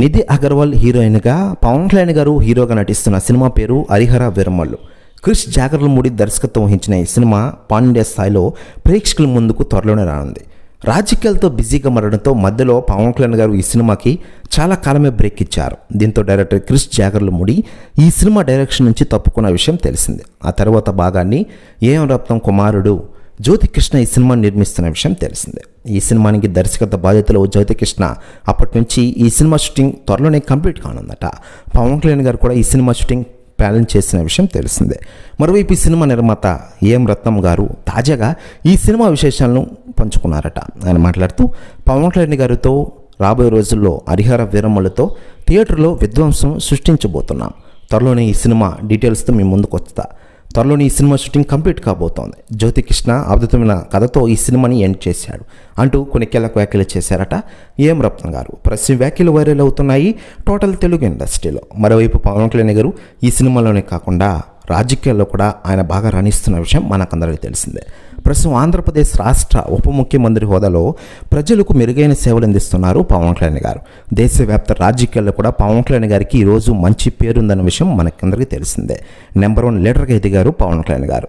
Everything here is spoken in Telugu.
నిధి అగర్వాల్ హీరోయిన్గా, పవన్ కళ్యాణ్ గారు హీరోగా నటిస్తున్న సినిమా పేరు హరిహర వీరమల్లు. క్రిష్ జాగర్లమూడి దర్శకత్వం వహించిన ఈ సినిమా పాన్ ఇండియా స్థాయిలో ప్రేక్షకుల ముందుకు త్వరలోనే రానుంది. రాజకీయాలతో బిజీగా మారడంతో మధ్యలో పవన్ కళ్యాణ్ గారు ఈ సినిమాకి చాలా కాలమే బ్రేక్ ఇచ్చారు. దీంతో డైరెక్టర్ క్రిష్ జాగర్లమూడి ఈ సినిమా డైరెక్షన్ నుంచి తప్పుకున్న విషయం తెలిసిందే. ఆ తర్వాత భాగాన్ని ఏఎం రత్నం కుమారుడు జ్యోతికృష్ణ ఈ సినిమాని నిర్మిస్తున్న విషయం తెలిసిందే. ఈ సినిమానికి దర్శకత్వ బాధ్యతలో జ్యోతికృష్ణ అప్పటి నుంచి ఈ సినిమా షూటింగ్ త్వరలోనే కంప్లీట్ కానుందట. పవన్ కళ్యాణ్ గారు కూడా ఈ సినిమా షూటింగ్ ప్లాన్ చేసిన విషయం తెలిసిందే. మరోవైపు ఈ సినిమా నిర్మాత ఏఎం రత్నం గారు తాజాగా ఈ సినిమా విశేషాలను పంచుకున్నారట. ఆయన మాట్లాడుతూ పవన్ కళ్యాణ్ గారితో రాబోయే రోజుల్లో హరిహర వీరమల్లుతో థియేటర్లో విధ్వంసం సృష్టించబోతున్నాం. త్వరలోనే ఈ సినిమా డీటెయిల్స్తో మీ ముందుకు వస్తా. త్వరలోనే ఈ సినిమా షూటింగ్ కంప్లీట్ కాబోతోంది. జ్యోతికృష్ణ అద్భుతమైన కథతో ఈ సినిమాని ఎండ్ చేశాడు అంటూ కొన్ని కీలక వ్యాఖ్యలు చేశారట ఏఎం రత్నం గారు. ప్రస్తుతం వ్యాఖ్యలు వైరల్ అవుతున్నాయి టోటల్ తెలుగు ఇండస్ట్రీలో. మరోవైపు పవన్ కళ్యాణ్ గారు ఈ సినిమాలోనే కాకుండా రాజకీయాల్లో కూడా ఆయన బాగా రాణిస్తున్న విషయం మనకందరికీ తెలిసిందే. ప్రస్తుతం ఆంధ్రప్రదేశ్ రాష్ట్ర ఉప ముఖ్యమంత్రి హోదాలో ప్రజలకు మెరుగైన సేవలు అందిస్తున్నారు పవన్ కళ్యాణ్ గారు. దేశవ్యాప్త రాజకీయాల్లో కూడా పవన్ కళ్యాణ్ గారికి ఈరోజు మంచి పేరుందన్న విషయం మనకందరికీ తెలిసిందే. నెంబర్ 1 లీడర్గా ఎదిగారు పవన్ కళ్యాణ్ గారు.